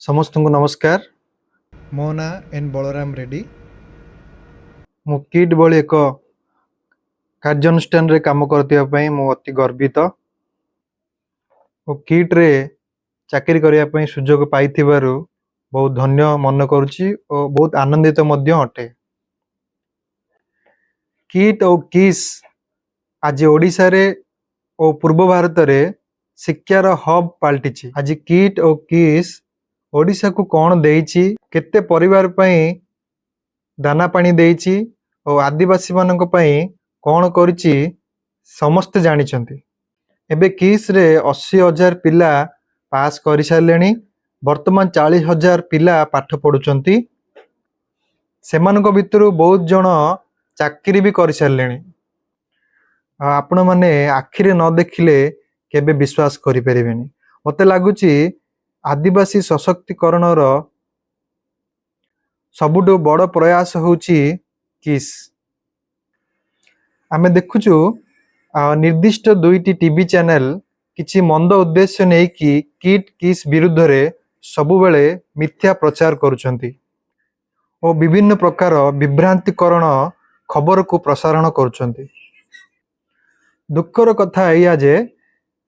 समस्त को नमस्कार। मो ना एन बलराम रेड्डी। मु किट भली एक कार्यानुष्ठान रे काम करते मु अति गर्वित और किट रे चाकरी करने सुजोग पाई बहुत धन्य मन करुच्ची और बहुत आनंदित अटे। किट और किस आज ओडिशा रे और पूर्व भारत रे शिक्षार हब पलटि। आज किट और किस ओडिशा को कौन देइछि केते परिवार पई दाना पानी देइछि और आदिवासी मानक पई कौन करिछि समस्त जानिछंती। एबे किस रे 80,000 पिला पास करि सारलेनी। वर्तमान 40,000 पिला पाठ पढुचंती। सेमानक भितरु बहुत जण चाकरी भी करि सारलेनी। आपण माने आखिरे न देखिले केबे विश्वास करि परिबेनी। मते लागुची आदिवासी सशक्तिकरणर सबुठु बड़ प्रयास होउची किस। आमे देखुचु निर्दिष्ट दुईटी टीवी चैनल किछि मंद उद्देश्य नहीं कि किट किस विरुद्ध रे सबु बेले मिथ्या प्रचार करुचंती और विभिन्न प्रकार विभ्रांतिकरण खबर को प्रसारण करुचंती। दुखर कथा या जे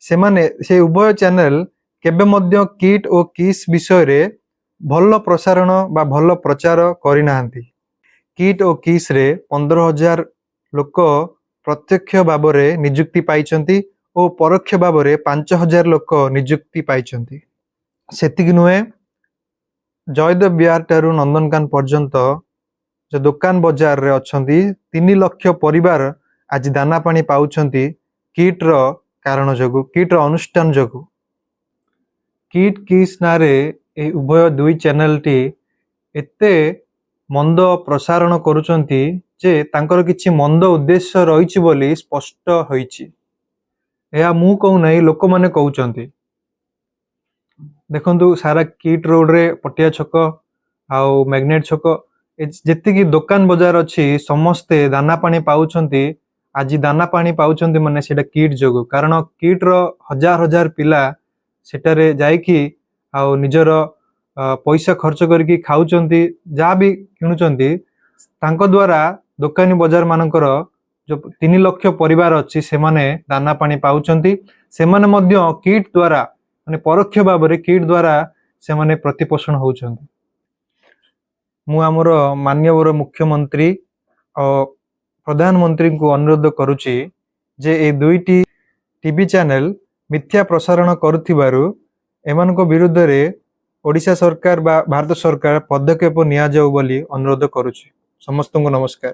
सेमाने से उभय चैनल केबे मध्य किट और किस विषय रे भल प्रसारण बा भल प्रचार करिनाहांती। किट और किस रे 15,000 लोक प्रत्यक्ष भाव रे नियुक्ति पाइचंती और परोक्ष भाव रे 5,000 लोक नियुक्ति पाइचंती। सेतिक नुहे जयदेव बिहार ठारू नंदनकान पर्यंत जो दुकान बाजार रे अछंती 3 लाख परिवार आज दाना पानी पाउछंती किट रो कारण जगु, किट रो अनुष्ठान जगु। किट किस नारे ए उभय दुई चैनल टी एते मंद प्रसारण करुचंती जे तांकर किछि मंद उद्देश्य रहिछि बोली स्पष्ट होइछि। या मु कहू नै लोक माने कहउचंती। देखंतु सारा किट रोड रे पटिया छक आउ मैग्नेट छक जेति की दुकान बाजार अछि समस्ते दाना पानी पाउछंती। आज दाना पानी पाउछंती माने सेटा किट जगु। कारण किट रो हजार हजार पिला सेटारे जाइकी आउ निजर पैसा खर्च करके खाउचंती। जहाँ भी किणुचंती तांको द्वारा दुकानी बाजार मानकर जो 3 लाख परिवार अच्छी से माने दाना पानी पाउचंती। से माने मध्य किट द्वारा माने परोक्ष भाव रे किट द्वारा से माने प्रतिपोषण होउचंती। मु आमर माननीय मुख्यमंत्री और प्रधानमंत्री को अनुरोध करुची जे ए दुईटी टीवी चैनल मिथ्या प्रसारण करुथिबारु एमानको विरुद्ध रे ओडिशा सरकार बा भारत सरकार पदक्षेप निया जाऊ बोली अनुरोध करुची। समस्त को नमस्कार।